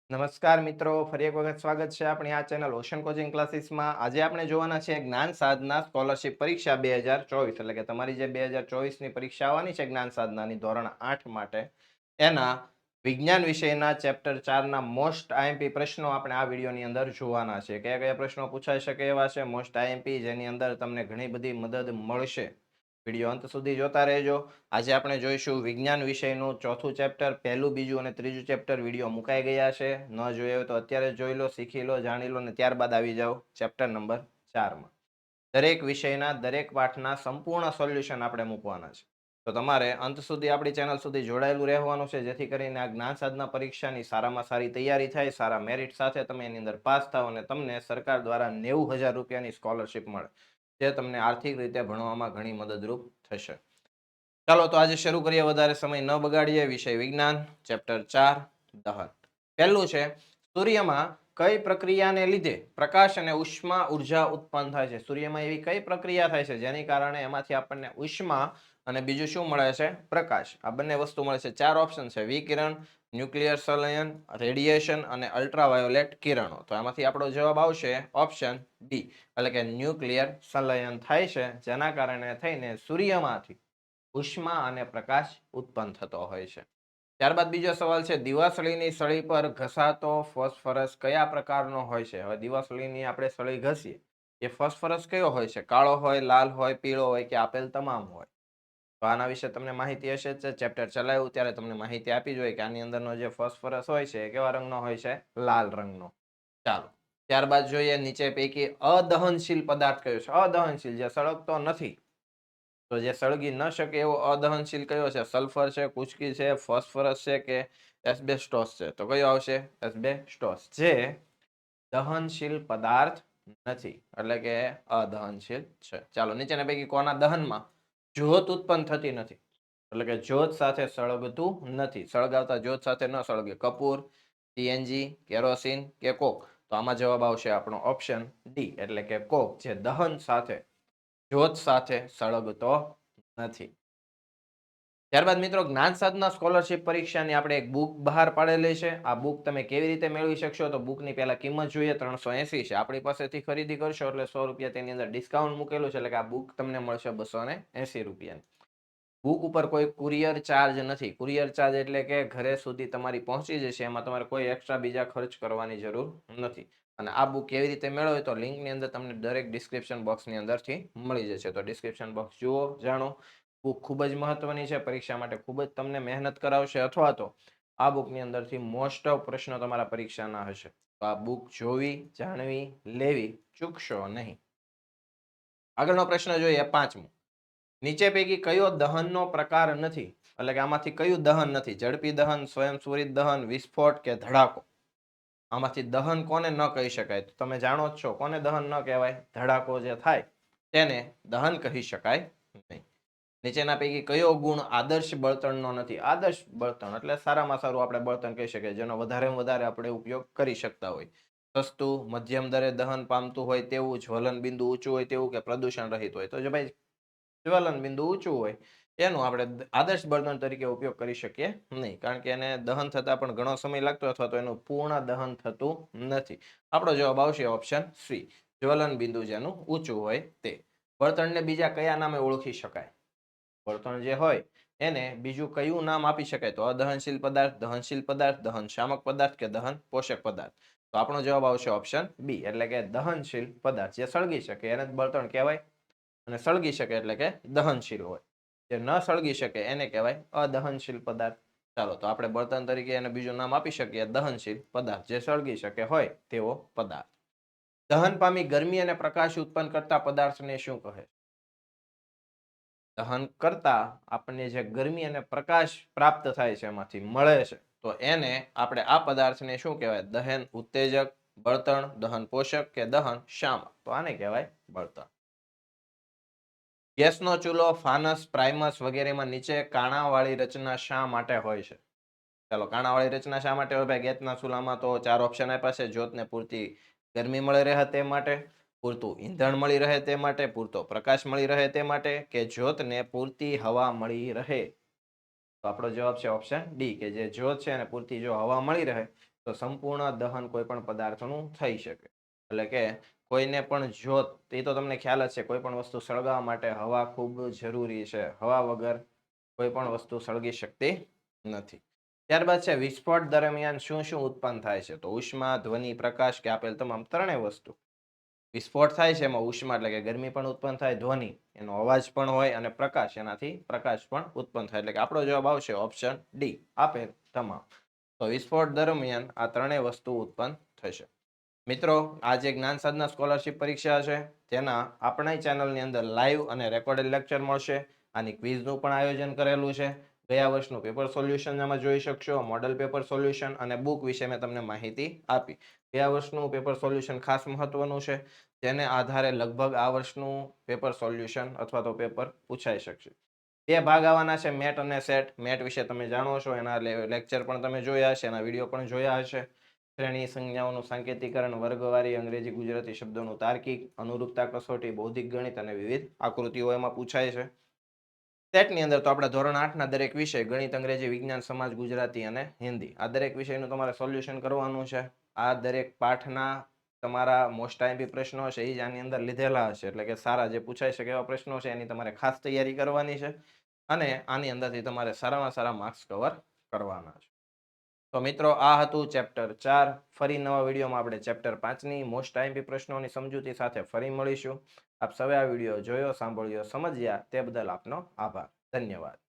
નમસ્કાર મિત્રો, ફરી એક વખત સ્વાગત છે આપણી આ ચેનલ ઓશન કોચિંગ ક્લાસીસમાં. આજે આપણે જોવાના છે જ્ઞાન સાધના સ્કોલરશિપ પરીક્ષા 2024, એટલે કે તમારી જે 2024ની પરીક્ષા આવવાની છે જ્ઞાન સાધનાની ધોરણ 8 માટે, એના વિજ્ઞાન વિષયના ચેપ્ટર 4ના મોસ્ટ આઈએમપી પ્રશ્નો આપણે આ વિડીયોની અંદર જોવાના છે. કયા કયા પ્રશ્નો પૂછાઈ શકે એવા છે મોસ્ટ આઈએમપી, જેની અંદર તમને ઘણી બધી મદદ મળશે. વિડીયો અંત સુધી જોતા રહેજો. આજે આપણે જોઈશું વિજ્ઞાન વિષયનું ચોથું ચેપ્ટર. પહેલું, બીજું અને ત્રીજું ચેપ્ટર વિડીયો મુકાઈ ગયા છે. ન જોયો હોય તો અત્યારે જોઈ લો, શીખી લો, જાણી લો, અને ત્યારબાદ આવી જાઓ ચેપ્ટર નંબર 4માં. દરેક વિષયના દરેક પાઠના સંપૂર્ણ સોલ્યુશન આપણે મૂકવાના છે. તો તમારે અંત સુધી આપણી ચેનલ સુધી જોડાયેલું રહેવાનું છે, જેથી કરીને આ જ્ઞાન સાધના પરીક્ષાની સારામાં સારી તૈયારી થાય, સારા મેરિટ સાથે તમે એની અંદર પાસ થાવ અને તમને સરકાર દ્વારા 90,000 રૂપિયાની સ્કોલરશિપ મળે, જે તમને આર્થિક રીતે ભણવામાં ઘણી મદદરૂપ થશે. ચાલો તો આજે શરૂ કરીએ, વધારે સમય ન બગાડીએ. વિષય વિજ્ઞાન, ચેપ્ટર 4, દહન. પહેલું છે, સૂર્યમાં કઈ પ્રક્રિયાને લીધે પ્રકાશ અને ઉષ્મા ઉર્જા ઉત્પન્ન થાય છે? સૂર્યમાં એવી કઈ પ્રક્રિયા થાય છે જેની કારણે એમાંથી આપણને ઉષ્મા અને બીજું શું મળે છે? પ્રકાશ. આ બંને વસ્તુ મળે છે. 4 ઓપ્શન છે: વિકિરણ, ન્યુક્લિયર સંલયન, રેડિયેશન અને અલ્ટ્રાવાયોલેટ કિરણો. તો આમાંથી આપણો જવાબ આવશે ઓપ્શન ડી, એટલે કે ન્યુક્લિયર સંલયન થાય છે, જેના કારણે થઈને સૂર્યમાંથી ઉષ્મા અને પ્રકાશ ઉત્પન્ન થતો હોય છે. ત્યારબાદ બીજો સવાલ છે, દિવાસળીની સળી પર ઘસાતો ફોસ્ફરસ કયા પ્રકારનો હોય છે? હવે દિવાસળીની આપણે સળી ઘસીએ, એ ફોસ્ફરસ કયો હોય છે? કાળો હોય, લાલ હોય, પીળો હોય કે આપેલ તમામ હોય? તો આના વિશે તમને માહિતી હશે જ. ચેપ્ટર ચલાવ્યું ત્યારે તમને માહિતી આપી જોઈએ કે આની અંદરનો જે ફોસ્ફરસ હોય છે એ કેવા રંગનો હોય છે? લાલ રંગનો. ચાલો, ત્યારબાદ જોઈએ નીચે પૈકી અદહનશીલ પદાર્થ કયો છે? અદહનશીલ, જે સળગતો નથી. તો જે સળગી ન શકે એવો અદહનશીલ કયો છે? સલ્ફર છે, કુચકી છે, ફોસ્ફરસ છે કે એસ્બેસ્ટોસ છે? તો કયો આવશે? એસ્બેસ્ટોસ, જે દહનશીલ પદાર્થ નથી, એટલે કે અદહનશીલ છે. ચાલો, નીચેના પૈકી કોના દહનમાં જ્યોત ઉત્પન્ન થતી નથી? એટલે કે જ્યોત સાથે સળગતું નથી. સળગાવતા જ્યોત સાથે ન સળગે. કપૂર, સીએનજી, કેરોસીન કે કોક? તો આમાં જવાબ આવશે આપણો ઓપ્શન ડી, એટલે કે કોક, જે દહન સાથે, જ્યોત સાથે સળગતો નથી. ત્યારબાદ મિત્રો, જ્ઞાન સાધના સ્કોલરશિપ પરીક્ષાની આપણે એક બુક બહાર પાડેલી છે. આ બુક તમે કેવી રીતે મેળવી શકશો? તો બુકની પહેલા કિંમત જોઈએ, 380 છે. આપણી પાસેથી ખરીદી કરશો એટલે 100 રૂપિયા તેની અંદર ડિસ્કાઉન્ટ મૂકેલું છે, એટલે કે આ બુક તમને મળશે 280 રૂપિયાની. બુક ઉપર કોઈ કુરિયર ચાર્જ નથી. કુરિયર ચાર્જ એટલે કે ઘરે સુધી તમારી પહોંચી જશે, એમાં તમારે કોઈ એક્સ્ટ્રા બીજા ખર્ચ કરવાની જરૂર નથી. અને આ બુક કેવી રીતે મેળવવી? તો લિંકની અંદર તમને દરેક ડિસ્ક્રિપ્શન બોક્સની અંદરથી મળી જશે. તો ડિસ્ક્રિપ્શન બોક્સ જુઓ, જાણો. બુક ખૂબ જ મહત્વની છે, પરીક્ષા માટે ખૂબ જ તમને મહેનત કરાવશે, અથવા તો આ બુકની અંદરથી મોસ્ટ ઓફ પ્રશ્નો તમારા પરીક્ષાના હશે. તો આ બુક જોવી, જાણવી, લેવી ચૂકશો નહીં. આગળનો પ્રશ્ન જોઈએ, 5મો. નીચે પૈકી કયો દહનનો પ્રકાર નથી? એટલે કે આમાંથી કયું દહન નથી? ઝડપી દહન, સ્વયંસ્ફુરિત દહન, વિસ્ફોટ કે ધડાકો? આમાંથી દહન કોને ન કહી શકાય? તો તમે જાણો જ છો કોને દહન ન કહેવાય. ધડાકો જે થાય તેને દહન કહી શકાય નહીં. નીચેના પૈકી કયો ગુણ આદર્શ બળતણનો નથી? આદર્શ બળતણ એટલે સારામાં સારું આપણે બળતણ કહી શકીએ, જેનો વધારેમાં વધારે આપણે ઉપયોગ કરી શકતા હોય. સસ્તું, મધ્યમ દરે દહન પામતું હોય તેવું, જ્વલન બિંદુ ઊંચું હોય તેવું કે પ્રદૂષણ રહિત હોય? તો જો ભાઈ જ્વલન બિંદુ ઊંચું હોય એનું આપણે આદર્શ બળતણ તરીકે ઉપયોગ કરી શકીએ નહીં, કારણ કે એને દહન થતા પણ ઘણો સમય લાગતો, અથવા તો એનું પૂર્ણ દહન થતું નથી. આપણો જવાબ આવશે ઓપ્શન સી, જ્વલન બિંદુ જેનું ઊંચું હોય તે. બળતણને બીજા કયા નામે ઓળખી શકાય? બળતણ જે હોય એને બીજું કયું નામ આપી શકાય? તો અદહનશીલ પદાર્થ, દહનશીલ પદાર્થ, દહન શામક પદાર્થ કે દહન પોષક પદાર્થ? તો આપણો જવાબ આવશે ઓપ્શન બી, એટલે કે દહનશીલ પદાર્થ. જે સળગી શકે એને જ બળતણ કહેવાય, અને સળગી શકે એટલે કે દહનશીલ હોય. જે ન સળગી શકે એને કહેવાય અદહનશીલ પદાર્થ. ચાલો, તો આપણે બળતણ તરીકે એને બીજું નામ આપી શકીએ દહનશીલ પદાર્થ, જે સળગી શકે હોય તેવો પદાર્થ. દહન પામી ગરમી અને પ્રકાશ ઉત્પન્ન કરતા પદાર્થને શું કહે? દહન કરતા આપણને જે ગરમી અને પ્રકાશ પ્રાપ્ત થાય છે, એમાંથી મળે છે, તો એને આપણે આ પદાર્થને શું કહેવાય? દહન ઉત્તેજક, બળતણ, દહન પોષક કે દહન શામક? તો આને કહેવાય બળતણ. ગેસનો ચૂલો, ફાનસ, પ્રાઇમસ વગેરેમાં નીચે કાણાવાળી રચના શા માટે હોય છે? ચાલો, કાણાવાળી રચના શા માટે હોય? ભાઈ, ગેસના ચૂલામાં તો 4 ઓપ્શન આપ્યા છે: જ્યોતને પૂરતી ગરમી મળી રહે તે માટે, પૂરતું ઈંધણ મળી રહે તે માટે, પૂરતો પ્રકાશ મળી રહે તે માટે, કે જ્યોતને પૂરતી હવા મળી રહે? તો આપણો જવાબ છે ઓપ્શન ડી, કે જે જ્યોત છે એને પૂરતી જો હવા મળી રહે તો સંપૂર્ણ દહન કોઈ પણ પદાર્થનું થઈ શકે. એટલે કે કોઈને પણ જ્યોત, એ તો તમને ખ્યાલ જ છે, કોઈ પણ વસ્તુ સળગાવવા માટે હવા ખૂબ જરૂરી છે. હવા વગર કોઈ પણ વસ્તુ સળગી શકતી નથી. ત્યારબાદ છે વિસ્ફોટ દરમિયાન શું શું ઉત્પન્ન થાય છે? તો ઉષ્મા, ધ્વનિ, પ્રકાશ કે આપેલ તમામ ત્રણેય વસ્તુ. વિસ્ફોટ થાય છે એમાં ઉષ્મા એટલે કે ગરમી પણ ઉત્પન્ન થાય, ધ્વનિ એનો અવાજ પણ હોય, અને પ્રકાશ એનાથી પ્રકાશ પણ ઉત્પન્ન થાય. એટલે કે આપણો જવાબ આવશે ઓપ્શન ડી, આપેલ તમામ. તો વિસ્ફોટ દરમિયાન આ ત્રણેય વસ્તુ ઉત્પન્ન થશે. મિત્રો, આ જે જ્ઞાન સાધના સ્કોલરશિપ પરીક્ષા છે તેના આપણા ચેનલની અંદર લાઈવ અને રેકોર્ડેડ લેક્ચર મળશે. આની ક્વિઝનું પણ આયોજન કરેલું છે. ગયા વર્ષનું પેપર સોલ્યુશન આમાં જોઈ શકશો, મોડલ પેપર સોલ્યુશન અને બુક વિશે મેં તમને માહિતી આપી. ગયા વર્ષનું પેપર સોલ્યુશન ખાસ મહત્વનું છે, જેને આધારે લગભગ આ વર્ષનું પેપર સોલ્યુશન અથવા તો પેપર પૂછાઈ શકશે. બે ભાગ આવવાના છે, મેટ અને સેટ. મેટ વિશે તમે જાણો છો, એના લેક્ચર પણ તમે જોયા હશે, એના વિડીયો પણ જોયા હશે. શ્રેણી સંજ્ઞાઓનું સાંકેતિકરણ, વર્ગવારી, અંગ્રેજી ગુજરાતી શબ્દોનું તાર્કિક, અનુરૂપતા કસોટી, બૌદ્ધિક ગણિત અને વિવિધ આકૃતિઓ એમાં પૂછાય છે. સેટની અંદર તો આપણા ધોરણ 8ના દરેક વિષય, ગણિત, અંગ્રેજી, વિજ્ઞાન, સમાજ, ગુજરાતી અને હિન્દી, આ દરેક વિષયનું તમારે સોલ્યુશન કરવાનું છે. આ દરેક પાઠના તમારા મોસ્ટ આઈએમપી પ્રશ્નો છે એ જ આની અંદર લીધેલા હશે. એટલે કે સારા જે પૂછાઈ શકે એવા પ્રશ્નો છે એની તમારે ખાસ તૈયારી કરવાની છે, અને આની અંદરથી તમારે સારામાં સારા માર્ક્સ કવર કરવાના છે. તો મિત્રો, આ હતું ચેપ્ટર 4. ફરી નવા વિડીયોમાં આપણે ચેપ્ટર 5ની મોસ્ટ આઈએમપી પ્રશ્નોની સમજૂતી સાથે ફરી મળીશું. આપ સૌએ આ વિડીયો જોયો, સાંભળ્યો, સમજ્યા તે બદલ આપનો આભાર. ધન્યવાદ.